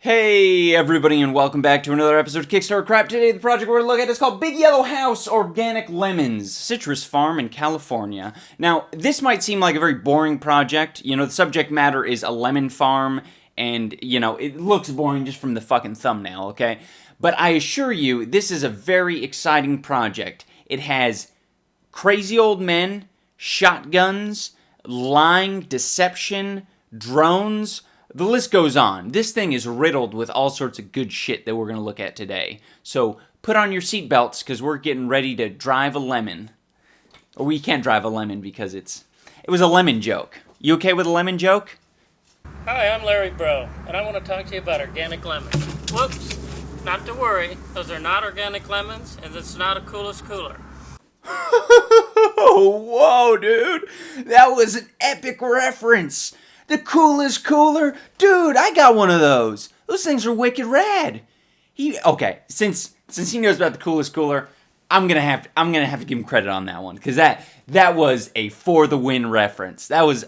Hey everybody and welcome back to another episode of Kickstarter Crap. Today the project we're going to look at is called Big Yellow House Organic Lemons, Citrus Farm in California. Now, this might seem like a very boring project. You know, the subject matter is a lemon farm and, you know, it looks boring just from the fucking thumbnail, okay? But I assure you, this is a very exciting project. It has crazy old men, shotguns, lying, deception, drones. The list goes on. This thing is riddled with all sorts of good shit that we're going to look at today. So put on your seatbelts because we're getting ready to drive a lemon. Or we can't drive a lemon because it was a lemon joke. You okay with a lemon joke? Hi, I'm Larry Bro, and I want to talk to you about organic lemons. Whoops, not to worry, those are not organic lemons, and it's not a coolest cooler. Whoa, dude. That was an epic reference. The coolest cooler? Dude, I got one of those. Those things are wicked rad. Okay, since he knows about the coolest cooler, I'm gonna have to give him credit on that one. Because that was a for the win reference. That was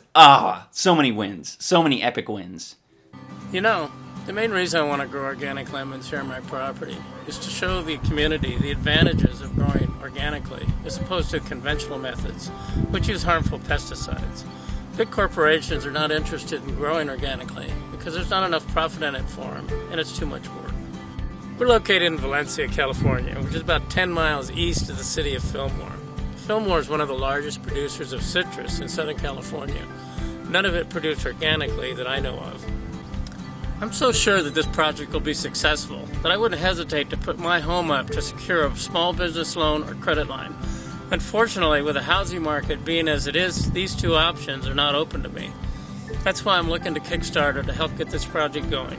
so many wins. So many epic wins. You know, the main reason I want to grow organic lemons here on my property is to show the community the advantages of growing organically as opposed to conventional methods, which use harmful pesticides. Big corporations are not interested in growing organically because there's not enough profit in it for them, and it's too much work. We're located in Valencia, California, which is about 10 miles east of the city of Fillmore. Fillmore is one of the largest producers of citrus in Southern California. None of it produced organically that I know of. I'm so sure that this project will be successful that I wouldn't hesitate to put my home up to secure a small business loan or credit line. Unfortunately, with the housing market being as it is, these two options are not open to me. That's why I'm looking to Kickstarter to help get this project going.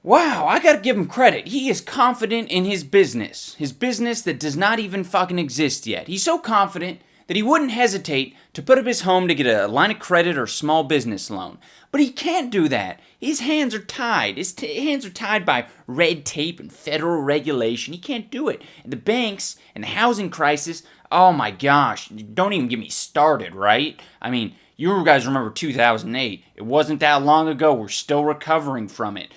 Wow, I gotta give him credit. He is confident in his business. His business that does not even fucking exist yet. He's so confident that he wouldn't hesitate to put up his home to get a line of credit or small business loan. But he can't do that. His hands are tied. His hands are tied by red tape and federal regulation. He can't do it. And the banks and the housing crisis, oh my gosh, don't even get me started, right? I mean, you guys remember 2008. It wasn't that long ago. We're still recovering from it.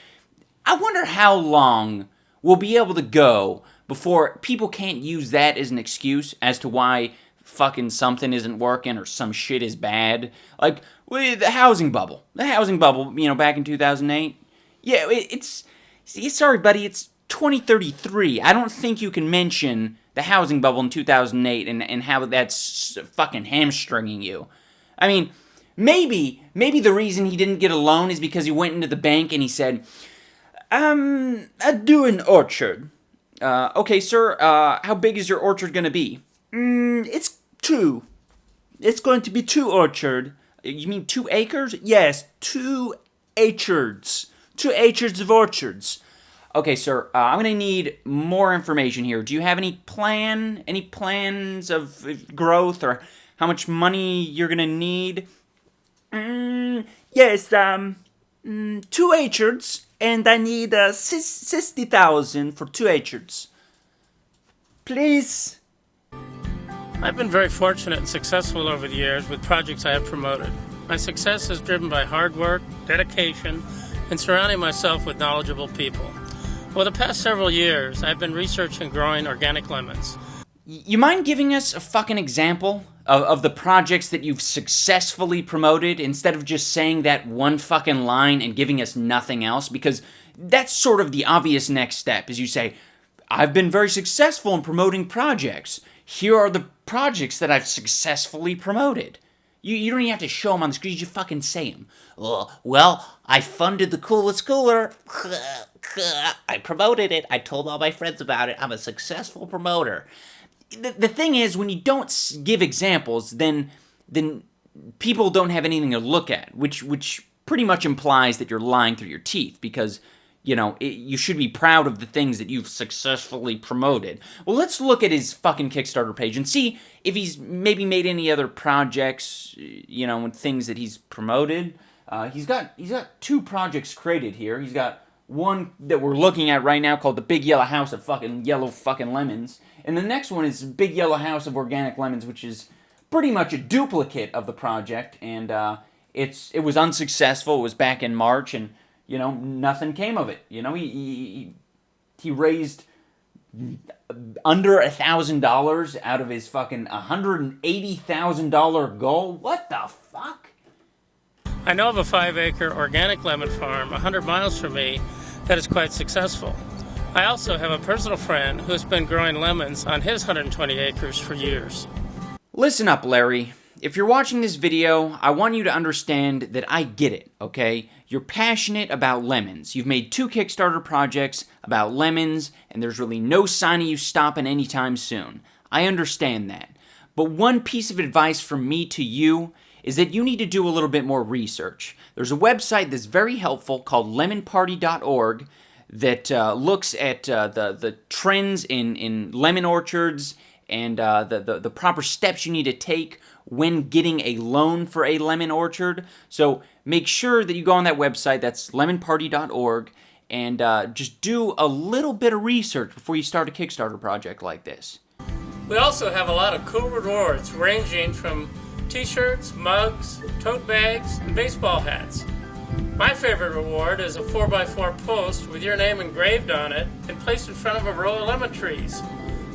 I wonder how long we'll be able to go before people can't use that as an excuse as to why fucking something isn't working or some shit is bad. Like, with the housing bubble. The housing bubble, you know, back in 2008. Yeah, sorry, buddy, it's 2033. I don't think you can mention the housing bubble in 2008 and how that's fucking hamstringing you. I mean, maybe the reason he didn't get a loan is because he went into the bank and he said, I do an orchard. Okay, sir, how big is your orchard gonna be? It's 2. It's going to be 2 orchard. You mean 2 acres? Yes, 2 acres. 2 acres of orchards. Okay, sir, I'm going to need more information here. Do you have any plans of growth or how much money you're going to need? Yes, 2 acres, and I need 60,000 for 2 acres. Please. I've been very fortunate and successful over the years with projects I have promoted. My success is driven by hard work, dedication, and surrounding myself with knowledgeable people. For the past several years, I've been researching growing organic lemons. You mind giving us a fucking example of the projects that you've successfully promoted instead of just saying that one fucking line and giving us nothing else? Because that's sort of the obvious next step, is you say, I've been very successful in promoting projects. Here are the projects that I've successfully promoted. You don't even have to show them on the screen, you just fucking say them. Well, I funded the coolest cooler. I promoted it. I told all my friends about it. I'm a successful promoter. The thing is, when you don't give examples, then people don't have anything to look at, which pretty much implies that you're lying through your teeth, because you know, you should be proud of the things that you've successfully promoted. Well, let's look at his fucking Kickstarter page and see if he's maybe made any other projects, you know, and things that he's promoted. He's got 2 projects created here. He's got one that we're looking at right now called the Big Yellow House of fucking Yellow fucking Lemons. And the next one is Big Yellow House of Organic Lemons, which is pretty much a duplicate of the project. And it was unsuccessful. It was back in March, and you know, nothing came of it. You know, he raised under $1,000 out of his fucking $180,000 goal. What the fuck? I know of a 5-acre organic lemon farm 100 miles from me that is quite successful. I also have a personal friend who's been growing lemons on his 120 acres for years. Listen up, Larry. If you're watching this video, I want you to understand that I get it, okay? You're passionate about lemons. You've made 2 Kickstarter projects about lemons, and there's really no sign of you stopping anytime soon. I understand that. But one piece of advice from me to you is that you need to do a little bit more research. There's a website that's very helpful called lemonparty.org that looks at the trends in lemon orchards and the proper steps you need to take when getting a loan for a lemon orchard. So make sure that you go on that website, that's lemonparty.org, and just do a little bit of research before you start a Kickstarter project like this. We also have a lot of cool rewards ranging from t-shirts, mugs, tote bags, and baseball hats. My favorite reward is a 4x4 post with your name engraved on it and placed in front of a row of lemon trees.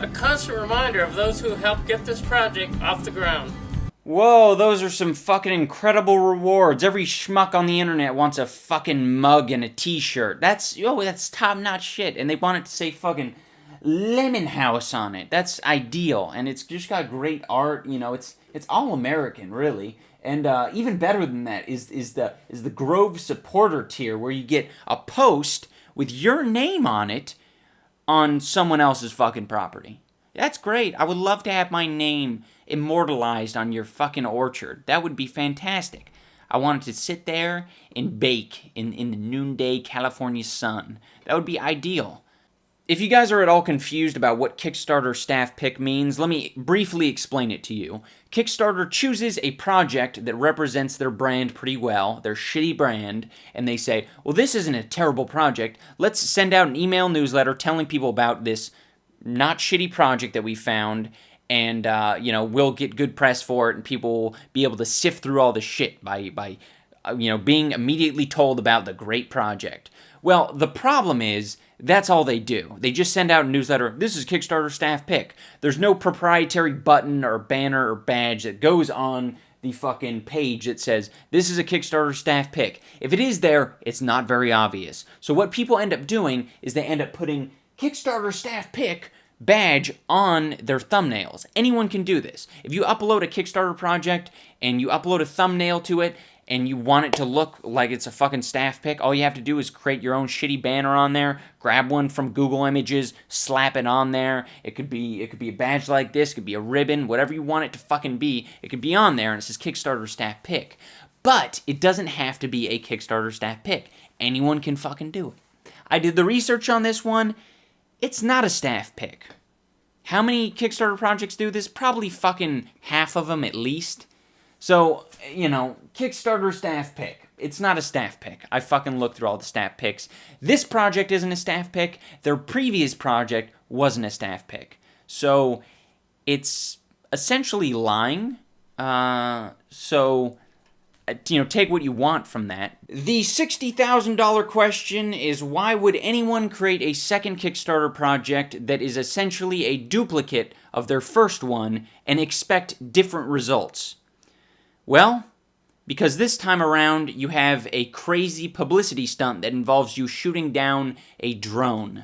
A constant reminder of those who helped get this project off the ground. Whoa, those are some fucking incredible rewards. Every schmuck on the internet wants a fucking mug and a t-shirt. That's top-notch shit. And they want it to say fucking Lemon House on it. That's ideal. And it's just got great art, you know, it's all American, really. And even better than that is the Grove supporter tier, where you get a post with your name on it on someone else's fucking property. That's great. I would love to have my name immortalized on your fucking orchard. That would be fantastic. I wanted to sit there and bake in the noonday California sun. That would be ideal. If you guys are at all confused about what Kickstarter staff pick means, let me briefly explain it to you. Kickstarter chooses a project that represents their brand pretty well, their shitty brand, and they say, well, this isn't a terrible project. Let's send out an email newsletter telling people about this not shitty project that we found, and, we'll get good press for it, and people will be able to sift through all the shit by being immediately told about the great project. Well, the problem is, that's all they do. They just send out a newsletter, this is Kickstarter staff pick. There's no proprietary button or banner or badge that goes on the fucking page that says, this is a Kickstarter staff pick. If it is there, it's not very obvious. So what people end up doing is they end up putting Kickstarter staff pick badge on their thumbnails. Anyone can do this. If you upload a Kickstarter project and you upload a thumbnail to it, and you want it to look like it's a fucking staff pick, all you have to do is create your own shitty banner on there, grab one from Google Images, slap it on there. It could be a badge like this, it could be a ribbon, whatever you want it to fucking be, it could be on there, and it says Kickstarter staff pick. But it doesn't have to be a Kickstarter staff pick. Anyone can fucking do it. I did the research on this one. It's not a staff pick. How many Kickstarter projects do this? Probably fucking half of them at least. So, Kickstarter staff pick. It's not a staff pick. I fucking looked through all the staff picks. This project isn't a staff pick. Their previous project wasn't a staff pick. So, it's essentially lying. Take what you want from that. The $60,000 question is, why would anyone create a second Kickstarter project that is essentially a duplicate of their first one and expect different results? Well, because this time around you have a crazy publicity stunt that involves you shooting down a drone.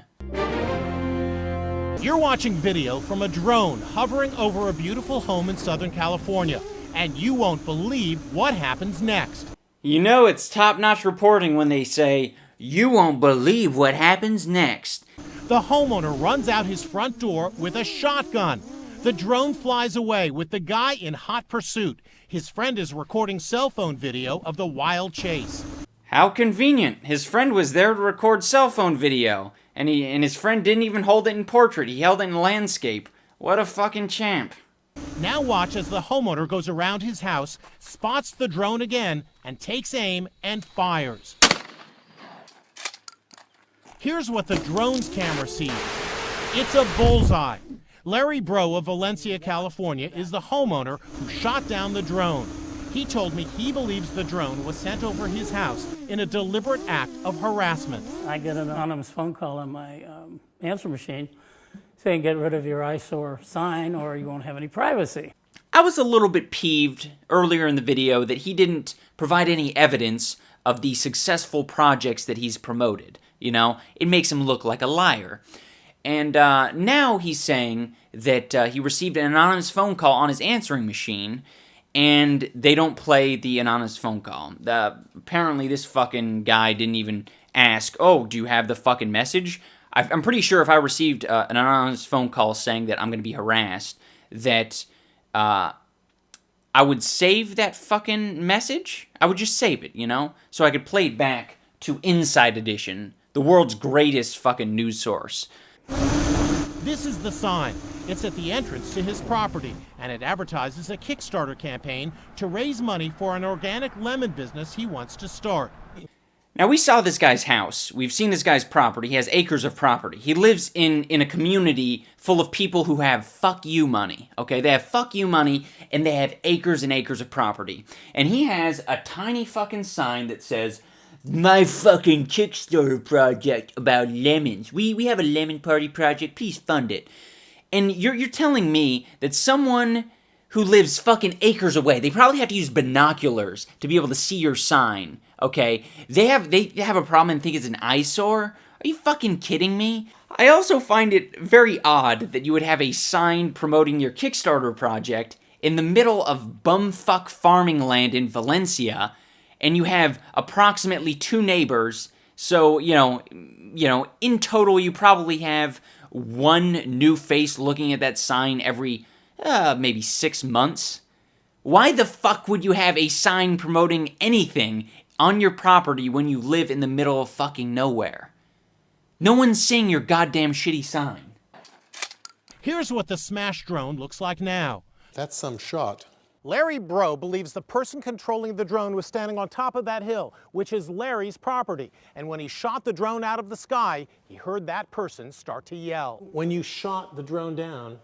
You're watching video from a drone hovering over a beautiful home in Southern California, and you won't believe what happens next. You know it's top-notch reporting when they say, you won't believe what happens next. The homeowner runs out his front door with a shotgun. The drone flies away with the guy in hot pursuit. His friend is recording cell phone video of the wild chase. How convenient. His friend was there to record cell phone video, and his friend didn't even hold it in portrait. He held it in landscape. What a fucking champ. Now watch as the homeowner goes around his house, spots the drone again, and takes aim and fires. Here's what the drone's camera sees. It's a bullseye. Larry Bro of Valencia, California, is the homeowner who shot down the drone. He told me he believes the drone was sent over his house in a deliberate act of harassment. I get an anonymous phone call on my answer machine saying, get rid of your eyesore sign or you won't have any privacy. I was a little bit peeved earlier in the video that he didn't provide any evidence of the successful projects that he's promoted. You know, it makes him look like a liar. And now he's saying that he received an anonymous phone call on his answering machine, and they don't play the anonymous phone call. Apparently this fucking guy didn't even ask, oh, do you have the fucking message? I'm pretty sure if I received an anonymous phone call saying that I'm going to be harassed, that I would save that fucking message. I would just save it, you know? So I could play it back to Inside Edition, the world's greatest fucking news source. This is the sign. It's at the entrance to his property, and it advertises a Kickstarter campaign to raise money for an organic lemon business he wants to start. Now, we saw this guy's house. We've seen this guy's property. He has acres of property. He lives in a community full of people who have fuck you money, okay? They have fuck you money, and they have acres and acres of property. And he has a tiny fucking sign that says, my fucking Kickstarter project about lemons. We have a lemon party project. Please fund it. And you're telling me that someone who lives fucking acres away, they probably have to use binoculars to be able to see your sign, okay? They have a problem and think it's an eyesore? Are you fucking kidding me? I also find it very odd that you would have a sign promoting your Kickstarter project in the middle of bumfuck farming land in Valencia, and you have approximately 2 neighbors, so, you know, in total you probably have 1 new face looking at that sign every, maybe 6 months. Why the fuck would you have a sign promoting anything on your property when you live in the middle of fucking nowhere? No one's seeing your goddamn shitty sign. Here's what the smash drone looks like now. That's some shot. Larry Bro believes the person controlling the drone was standing on top of that hill, which is Larry's property. And when he shot the drone out of the sky, he heard that person start to yell. When you shot the drone down,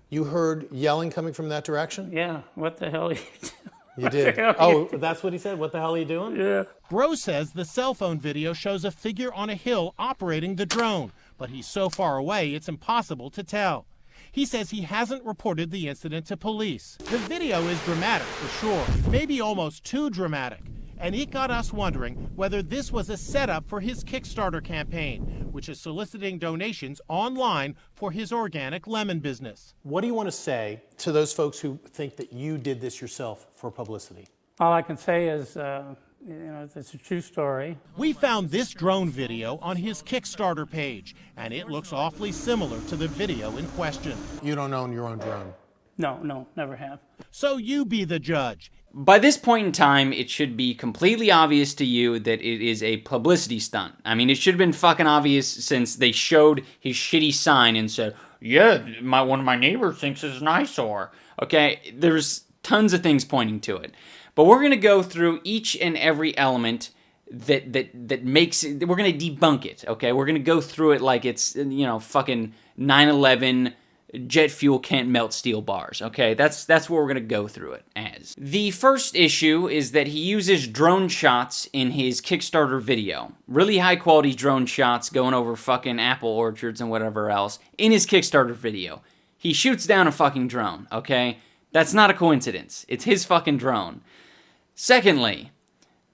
you heard yelling coming from that direction? Yeah, what the hell are you doing? You did. Oh, that's what he said? What the hell are you doing? Yeah. Bro says the cell phone video shows a figure on a hill operating the drone, but he's so far away it's impossible to tell. He says he hasn't reported the incident to police. The video is dramatic for sure, maybe almost too dramatic. And it got us wondering whether this was a setup for his Kickstarter campaign, which is soliciting donations online for his organic lemon business. What do you want to say to those folks who think that you did this yourself for publicity? All I can say is, it's a true story. We found this drone video on his Kickstarter page, and it looks awfully similar to the video in question. You don't own your own drone? No, never have. So you be the judge. By this point in time, it should be completely obvious to you that it is a publicity stunt. I mean, it should have been fucking obvious since they showed his shitty sign and said, yeah, one of my neighbors thinks it's an eyesore. Okay, there's tons of things pointing to it. But we're going to go through each and every element that makes it, we're going to debunk it, okay? We're going to go through it like it's, fucking 9/11 jet fuel can't melt steel bars, okay? That's what we're going to go through it as. The first issue is that he uses drone shots in his Kickstarter video. Really high quality drone shots going over fucking apple orchards and whatever else in his Kickstarter video. He shoots down a fucking drone, okay? That's not a coincidence. It's his fucking drone. Secondly,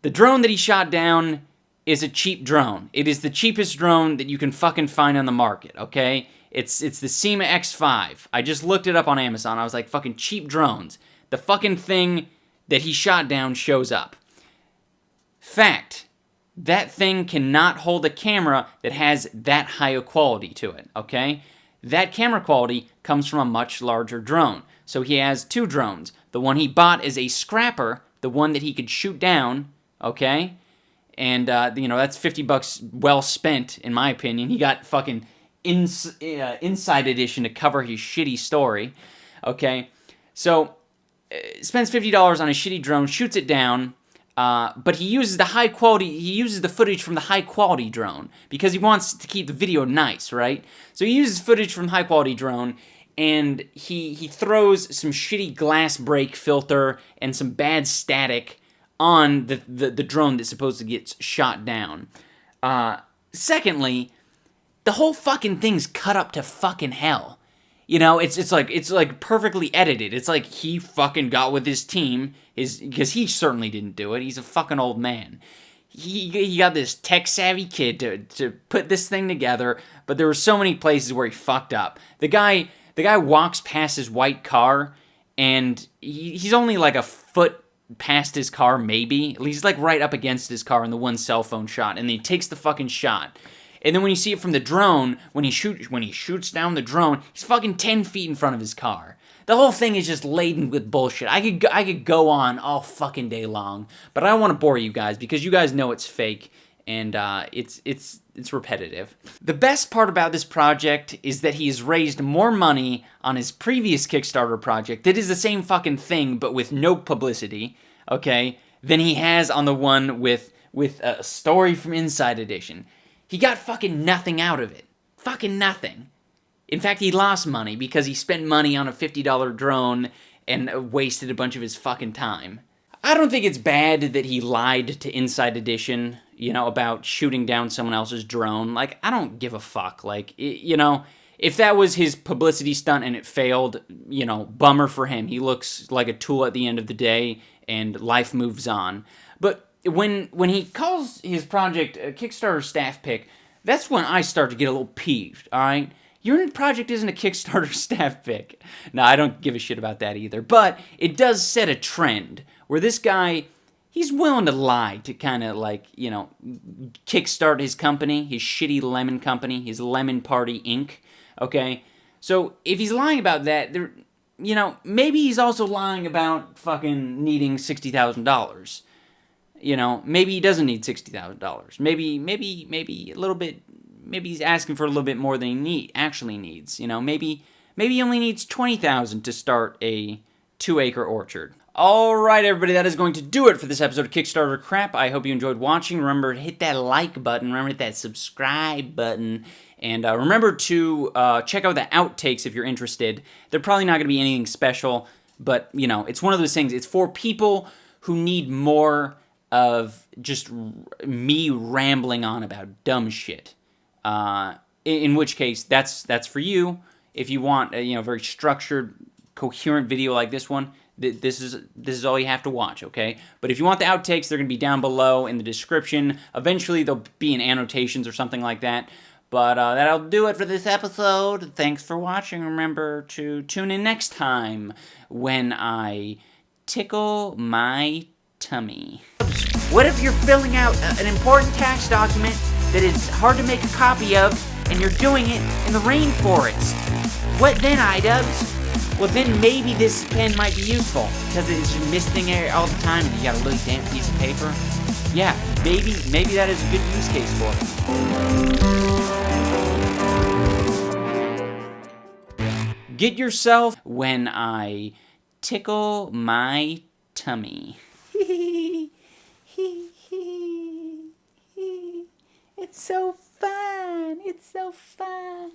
the drone that he shot down is a cheap drone. It is the cheapest drone that you can fucking find on the market, okay? It's the SEMA X5. I just looked it up on Amazon. I was like, fucking cheap drones. The fucking thing that he shot down shows up. Fact. That thing cannot hold a camera that has that high a quality to it, okay? That camera quality comes from a much larger drone. So he has 2 drones. The one he bought is a scrapper, the one that he could shoot down, okay? And, that's $50 well spent, in my opinion. He got fucking Inside Edition to cover his shitty story, okay? So, spends $50 on a shitty drone, shoots it down, but he uses the footage from the high-quality drone, because he wants to keep the video nice, right? So he uses footage from high-quality drone, and he throws some shitty glass break filter and some bad static on the drone that's supposed to get shot down. Secondly, the whole fucking thing's cut up to fucking hell. You know, it's like perfectly edited. It's like he fucking got with his team, because he certainly didn't do it. He's a fucking old man. He got this tech-savvy kid to put this thing together, but there were so many places where he fucked up. The guy walks past his white car, and he's only like a foot past his car, maybe. He's like right up against his car in the one cell phone shot, and then he takes the fucking shot. And then when you see it from the drone, when he shoots down the drone, he's fucking 10 feet in front of his car. The whole thing is just laden with bullshit. I could go on all fucking day long, but I don't want to bore you guys because you guys know it's fake and it's repetitive. The best part about this project is that he has raised more money on his previous Kickstarter project that is the same fucking thing but with no publicity, okay, than he has on the one with a story from Inside Edition. He got fucking nothing out of it. Fucking nothing. In fact, he lost money because he spent money on a $50 drone and wasted a bunch of his fucking time. I don't think it's bad that he lied to Inside Edition, you know, about shooting down someone else's drone. Like, I don't give a fuck. Like, you know, if that was his publicity stunt and it failed, you know, bummer for him. He looks like a tool at the end of the day and life moves on. But when he calls his project a Kickstarter staff pick, that's when I start to get a little peeved, alright? Your project isn't a Kickstarter staff pick. No, I don't give a shit about that either. But it does set a trend where this guy, he's willing to lie to kind of like, you know, kickstart his company, his shitty lemon company, his Lemon Party Inc., okay? So if he's lying about that, you know, maybe he's also lying about fucking needing $60,000. You know, maybe he doesn't need $60,000. Maybe a little bit. Maybe he's asking for a little bit more than he actually needs. You know, maybe he only needs $20,000 to start a 2-acre orchard. All right, everybody, that is going to do it for this episode of Kickstarter Crap. I hope you enjoyed watching. Remember to hit that like button. Remember to hit that subscribe button. And remember to check out the outtakes if you're interested. They're probably not going to be anything special, but, you know, it's one of those things. It's for people who need more of just me rambling on about dumb shit. In which case, that's for you. If you want a, you know, very structured, coherent video like this one, this is all you have to watch, okay? But if you want the outtakes, they're going to be down below in the description. Eventually, they'll be in annotations or something like that. But that'll do it for this episode. Thanks for watching. Remember to tune in next time when I tickle my tummy. What if you're filling out an important tax document that is hard to make a copy of, and you're doing it in the rainforest? What then, iDubbbz? Well, then maybe this pen might be useful, because it's just misting air all the time, and you got a really damp piece of paper. Yeah, maybe that is a good use case for it. Get yourself when I tickle my tummy. It's so fun. It's so fun.